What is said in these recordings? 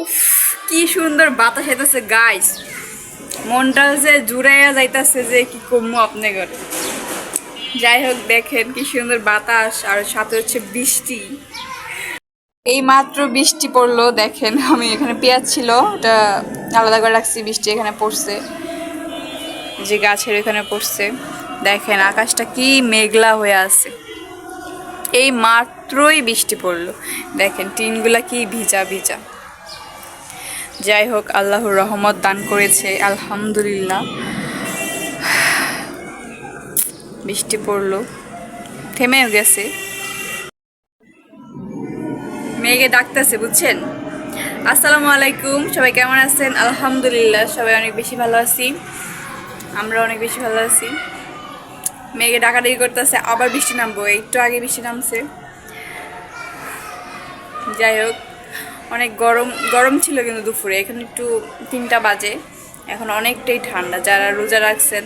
উফ, কি সুন্দর বাতাস আইতাছে গাইস, মনটা যে জুড়াইয়া যাইতাছে যে কি কমবো আপনি করে। যাই হোক, দেখেন কি সুন্দর বাতাস আর সাথে হচ্ছে বৃষ্টি। এই মাত্র বৃষ্টি পড়লো, দেখেন আমি এখানে পেঁয়াজ ছিল ওটা আলাদা করে রাখছি, বৃষ্টি এখানে পড়ছে, যে গাছের এখানে পড়ছে। দেখেন আকাশটা কি মেঘলা হয়ে আছে, এই মাত্রই বৃষ্টি পড়লো। দেখেন টিনগুলা কি ভিজা ভিজা। যাই হোক, আল্লাহর রহমত দান করেছে, আলহামদুলিল্লাহ। বৃষ্টি পড়লো, থেমেও গেছে, মেঘে ডাকতেছে, বুঝছেন। আসসালামু আলাইকুম, সবাই কেমন আছেন? আলহামদুলিল্লাহ, সবাই অনেক বেশি ভালো আছি, আমরা অনেক বেশি ভালো আছি। মেঘে ডাকাডাকি করতেছে, আবার বৃষ্টি নামবো, একটু আগে বৃষ্টি নামছে। যাই হোক, অনেক গরম গরম ছিল কিন্তু দুপুরে, এখন একটু 3টা বাজে, এখন অনেকটাই ঠান্ডা। যারা রোজা রাখছেন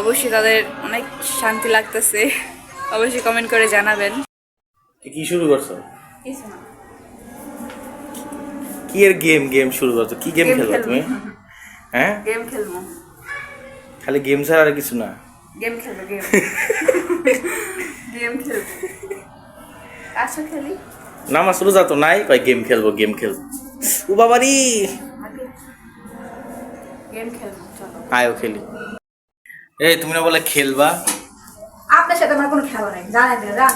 অবশ্যই তাদের অনেক শান্তি লাগতেছে, অবশ্যই কমেন্ট করে জানাবেন। কি শুরু করছো? কিছু না, কি এর গেম গেম শুরু করছো? কি গেম খেলবা তুমি? হ্যাঁ, গেম খেলবো। খালি গেম ছাড়া আর কিছু না? গেম খেলবো, গেম গেম খেলবো। আসো খেলি। নামাজ রোজা তো নাই, কয় গেম খেলবো গেম খেলবো। ও বাবারি, গেম খেলবো, চলো। আয়ো খেলি। এই তুমি না বলে খেলবা? আপনার সাথে আমার কোনো খেলা নেই, জানেন না?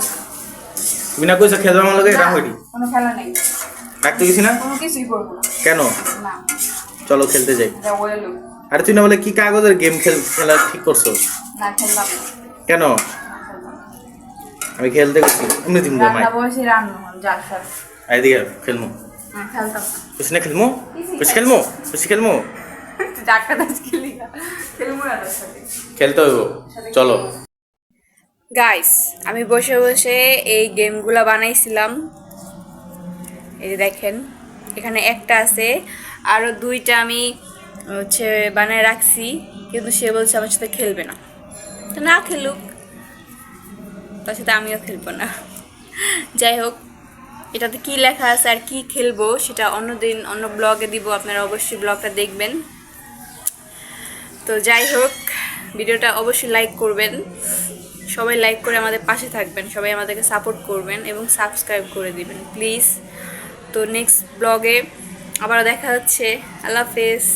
তুমি না কইছো খেলবা আমার লগে, এটা হইনি। কোনো খেলা নেই, রাখতে গেছি না? কোনো কিছুই করবো না। কেন? না, চলো খেলতে যাই। যা বললো। আরে তুই না বলে কি কাগজের গেম খেলা ঠিক করছো? না, খেললাম না। কেন? আমি খেলতে গেছি, এমনি দিন ঘুমাই। রান্না বসে রান্না যা সব। এদিকে খেলমু। না, খেলতাম না। খুশি না খেলমু? খুশি খেলমু? খুশি খেলমু? ডাক্তার দাস খেলি না, খেলবো না তার সাথে। খেলতে হইব, চলো। গাইস, আমি বসে বসে এই গেমগুলো বানাইছিলাম, এই যে দেখেন এখানে একটা আছে, আরও 2টা আমি হচ্ছে বানায় রাখছি, কিন্তু সে বলছে আমার সাথে খেলবে না। তো না খেলুক, তার সাথে আমিও খেলবো না। যাই হোক, এটাতে কি লেখা আছে আর কি খেলবো সেটা অন্যদিন অন্য ব্লগে দিব, আপনারা অবশ্যই ব্লগটা দেখবেন। তো যাই হোক, ভিডিওটা অবশ্যই লাইক করবেন, সবাই লাইক করে আমাদের পাশে থাকবেন, সবাই আমাদেরকে সাপোর্ট করবেন এবং সাবস্ক্রাইব করে দিবেন প্লিজ। তো নেক্সট ব্লগে আবার দেখা হচ্ছে, আল্লাহ হাফেজ।